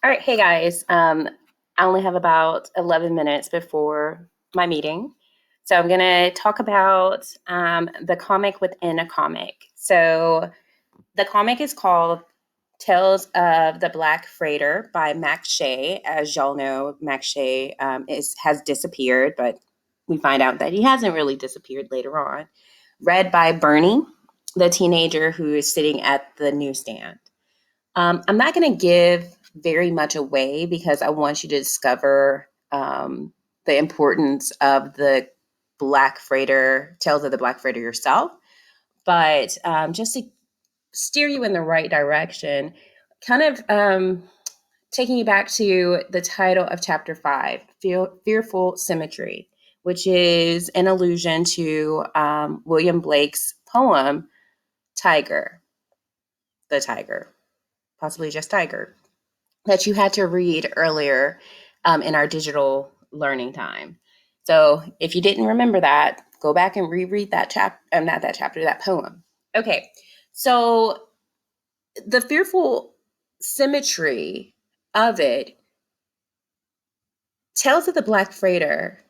All right, hey guys. I only have about 11 minutes before my meeting. So I'm going to talk about the comic within a comic. So the comic is called Tales of the Black Freighter by Max Shea. As y'all know, Max Shea has disappeared, but we find out that he hasn't really disappeared later on. Read by Bernie, the teenager who is sitting at the newsstand. I'm not going to give very much away because I want you to discover the importance of the Black Freighter, Tales of the Black Freighter yourself. But just to steer you in the right direction, kind of taking you back to the title of chapter 5, Fearful Symmetry, which is an allusion to William Blake's poem, Tiger, the Tiger, possibly just Tiger, that you had to read earlier in our digital learning time. So if you didn't remember that, go back and reread that chapter, not that chapter, that poem. Okay, so the fearful symmetry of it tells of the Black Freighter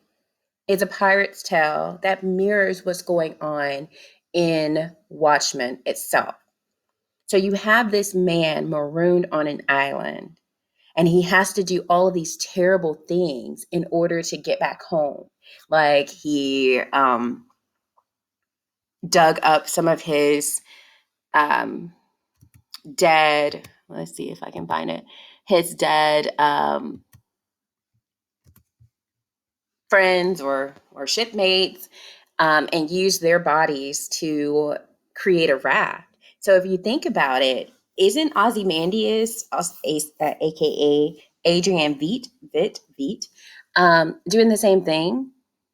is a pirate's tale that mirrors what's going on in Watchmen itself. So you have this man marooned on an island, and he has to do all of these terrible things in order to get back home. Like he dug up some of his um, dead. Let's see if I can find it. His dead friends or shipmates, and used their bodies to create a raft. So if you think about it, isn't Ozymandias, aka Adrian Veidt, doing the same thing?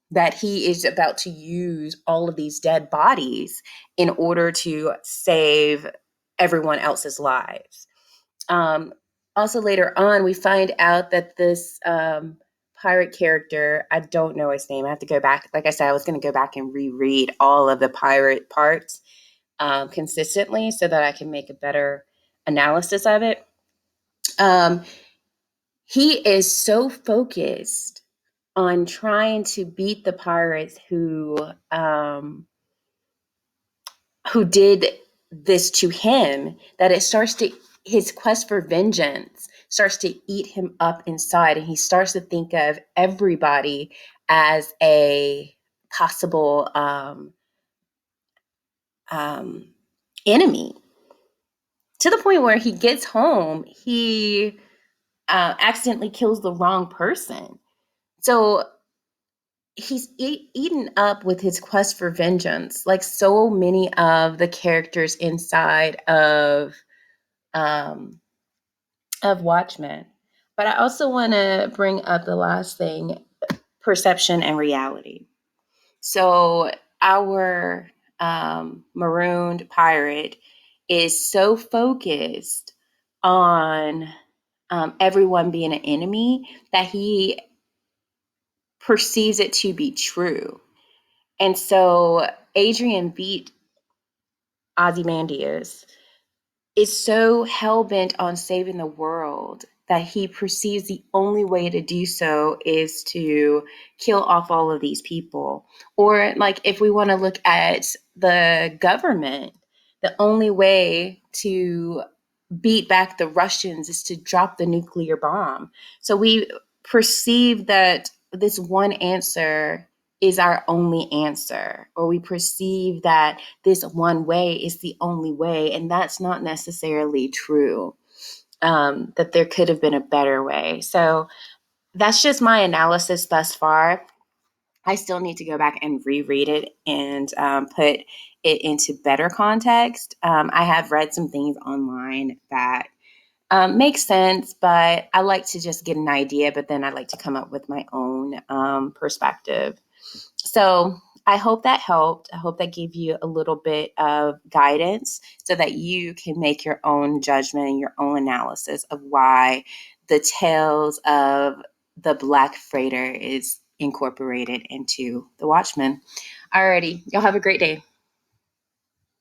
That he is about to use all of these dead bodies in order to save everyone else's lives. Um, Also, later on, we find out that this pirate character, I don't know his name. I have to go back. Like I said, I was going to go back and reread all of the pirate parts consistently so that I can make a better analysis of it. Um, he is so focused on trying to beat the pirates who did this to him that it starts to his quest for vengeance starts to eat him up inside, and he starts to think of everybody as a possible um, enemy, to the point where he gets home, he accidentally kills the wrong person. So he's eaten up with his quest for vengeance, like so many of the characters inside um, of Watchmen. But I also want to bring up the last thing, perception and reality. So our marooned pirate is so focused on everyone being an enemy that he perceives it to be true. And so Adrian beat Ozymandias is so hell bent on saving the world that he perceives the only way to do so is to kill off all of these people. Or, like, if we want to look at the government, the only way to beat back the Russians is to drop the nuclear bomb. So we perceive that this one answer is our only answer, or we perceive that this one way is the only way, and that's not necessarily true. That there could have been a better way. So that's just my analysis thus far. I still need to go back and reread it and put it into better context. I have read some things online that make sense, but I like to just get an idea, but then I like to come up with my own perspective. So I hope that helped. I hope that gave you a little bit of guidance so that you can make your own judgment and your own analysis of why the tales of the Black Freighter is incorporated into the Watchmen. Alrighty, y'all have a great day.